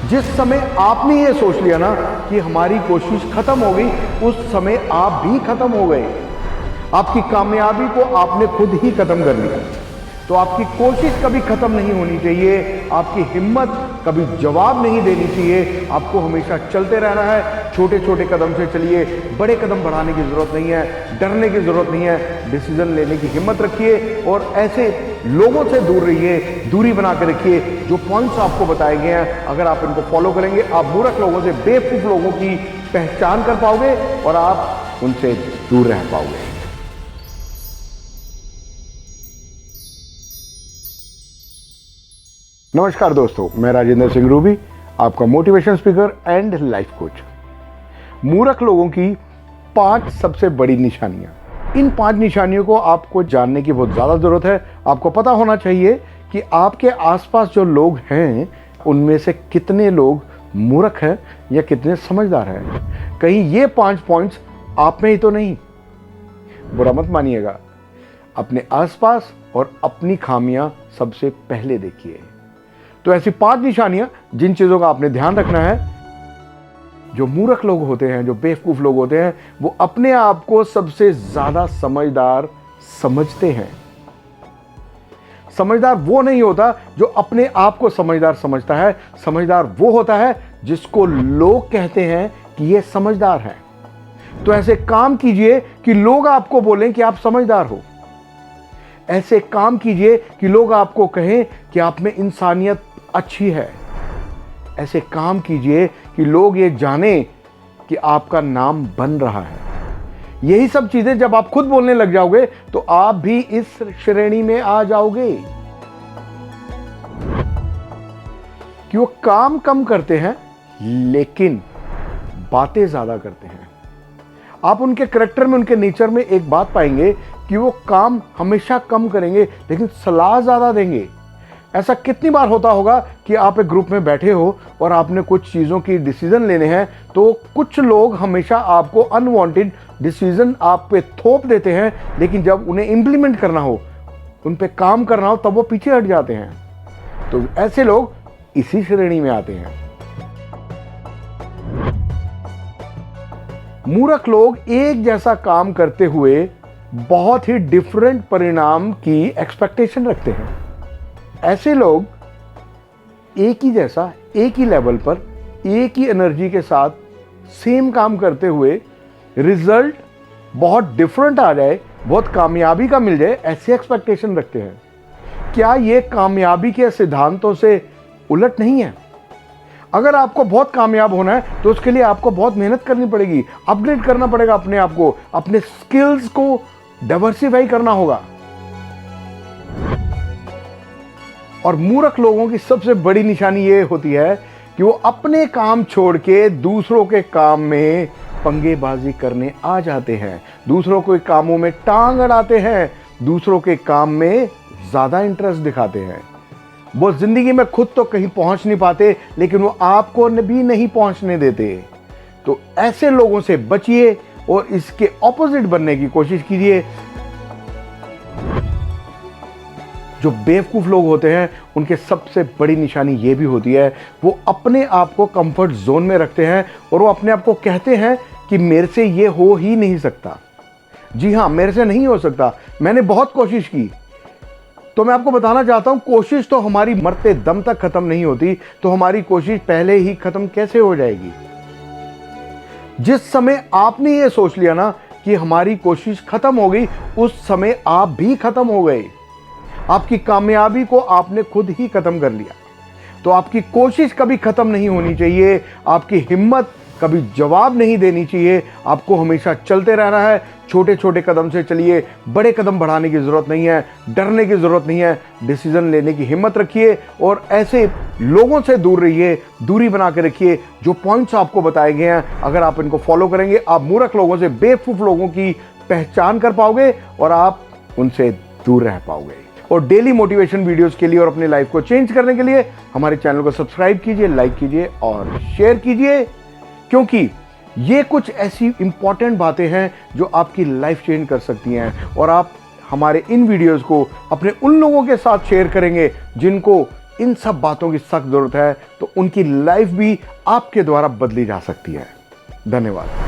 जिस समय आपने ये सोच लिया ना कि हमारी कोशिश खत्म हो गई, उस समय आप भी खत्म हो गए। आपकी कामयाबी को आपने खुद ही खत्म कर लिया। तो आपकी कोशिश कभी खत्म नहीं होनी चाहिए, आपकी हिम्मत कभी जवाब नहीं देनी चाहिए। आपको हमेशा चलते रहना है। छोटे छोटे कदम से चलिए, बड़े कदम बढ़ाने की जरूरत नहीं है, डरने की जरूरत नहीं है। डिसीजन लेने की हिम्मत रखिए और ऐसे लोगों से दूर रहिए, दूरी बना के रखिए। जो पॉइंट्स आपको बताए गए हैं, अगर आप इनको फॉलो करेंगे, आप मूर्ख लोगों से, बेवकूफ लोगों की पहचान कर पाओगे और आप उनसे दूर रह पाओगे। नमस्कार दोस्तों, मैं राजेंद्र सिंह रूबी, आपका motivation speaker and life coach. मूर्ख लोगों की 5 सबसे बड़ी निशानियां। इन 5 निशानियों को आपको जानने की बहुत ज़्यादा ज़रूरत है। आपको पता होना चाहिए कि आपके आसपास जो लोग हैं उनमें से कितने लोग मूर्ख हैं या कितने समझदार हैं। कहीं ये 5 पॉइंट्स आप में ही तो नहीं। बुरा मत मानिएगा, अपने आसपास और अपनी खामियां सबसे पहले देखिए। तो ऐसी 5 निशानियां जिन चीज़ों का आपने ध्यान रखना है। जो मूर्ख लोग होते हैं, जो बेवकूफ़ लोग होते हैं, वो अपने आप को सबसे ज़्यादा समझदार समझते हैं। समझदार वो नहीं होता जो अपने आप को समझदार समझता है। समझदार वो होता है जिसको लोग कहते हैं कि ये समझदार है। तो ऐसे काम कीजिए कि लोग आपको बोलें कि आप समझदार हो। ऐसे काम कीजिए कि लोग आपको कहें कि आप में इंसानियत अच्छी है। ऐसे काम कीजिए कि लोग ये जाने कि आपका नाम बन रहा है। यही सब चीजें जब आप खुद बोलने लग जाओगे तो आप भी इस श्रेणी में आ जाओगे कि वो काम कम करते हैं लेकिन बातें ज्यादा करते हैं। आप उनके करैक्टर में, उनके नेचर में एक बात पाएंगे कि वो काम हमेशा कम करेंगे लेकिन सलाह ज्यादा देंगे। ऐसा कितनी बार होता होगा कि आप एक ग्रुप में बैठे हो और आपने कुछ चीज़ों की डिसीजन लेने हैं, तो कुछ लोग हमेशा आपको अनवांटेड डिसीजन आप पे थोप देते हैं, लेकिन जब उन्हें इंप्लीमेंट करना हो, उन पे काम करना हो, तब वो पीछे हट जाते हैं। तो ऐसे लोग इसी श्रेणी में आते हैं। मूर्ख लोग एक जैसा काम करते हुए बहुत ही डिफरेंट परिणाम की एक्सपेक्टेशन रखते हैं। ऐसे लोग एक ही जैसा, एक ही लेवल पर, एक ही एनर्जी के साथ सेम काम करते हुए रिजल्ट बहुत डिफरेंट आ जाए, बहुत कामयाबी का मिल जाए, ऐसे एक्सपेक्टेशन रखते हैं। क्या ये कामयाबी के सिद्धांतों से उलट नहीं है? अगर आपको बहुत कामयाब होना है तो उसके लिए आपको बहुत मेहनत करनी पड़ेगी, अपग्रेड करना पड़ेगा अपने आप को, अपने स्किल्स को डाइवर्सिफाई करना होगा। और मूर्ख लोगों की सबसे बड़ी निशानी ये होती है कि वो अपने काम छोड़ के दूसरों के काम में पंगेबाजी करने आ जाते हैं, दूसरों के कामों में टांग अड़ाते हैं, दूसरों के काम में ज्यादा इंटरेस्ट दिखाते हैं। वो जिंदगी में खुद तो कहीं पहुंच नहीं पाते लेकिन वो आपको भी नहीं पहुंचने देते। तो ऐसे लोगों से बचिए और इसके ऑपोजिट बनने की कोशिश कीजिए। जो बेवकूफ लोग होते हैं उनके सबसे बड़ी निशानी ये भी होती है, वो अपने आप को कंफर्ट जोन में रखते हैं और वो अपने आप को कहते हैं कि मेरे से ये हो ही नहीं सकता। जी हाँ, मेरे से नहीं हो सकता, मैंने बहुत कोशिश की। तो मैं आपको बताना चाहता हूं, कोशिश तो हमारी मरते दम तक खत्म नहीं होती, तो हमारी कोशिश पहले ही खत्म कैसे हो जाएगी? जिस समय आपने ये सोच लिया ना कि हमारी कोशिश खत्म हो गई, उस समय आप भी खत्म हो गए। आपकी कामयाबी को आपने खुद ही खत्म कर लिया। तो आपकी कोशिश कभी खत्म नहीं होनी चाहिए, आपकी हिम्मत कभी जवाब नहीं देनी चाहिए। आपको हमेशा चलते रहना है। छोटे छोटे कदम से चलिए, बड़े कदम बढ़ाने की जरूरत नहीं है, डरने की जरूरत नहीं है। डिसीजन लेने की हिम्मत रखिए और ऐसे लोगों से दूर रहिए, दूरी बना के रखिए। जो पॉइंट्स आपको बताए गए हैं, अगर आप इनको फॉलो करेंगे, आप मूर्ख लोगों से, बेवकूफ लोगों की पहचान कर पाओगे और आप उनसे दूर रह पाओगे। और डेली मोटिवेशन वीडियोस के लिए और अपनी लाइफ को चेंज करने के लिए हमारे चैनल को सब्सक्राइब कीजिए, लाइक कीजिए और शेयर कीजिए, क्योंकि ये कुछ ऐसी इंपॉर्टेंट बातें हैं जो आपकी लाइफ चेंज कर सकती हैं। और आप हमारे इन वीडियोस को अपने उन लोगों के साथ शेयर करेंगे जिनको इन सब बातों की सख्त ज़रूरत है, तो उनकी लाइफ भी आपके द्वारा बदली जा सकती है। धन्यवाद।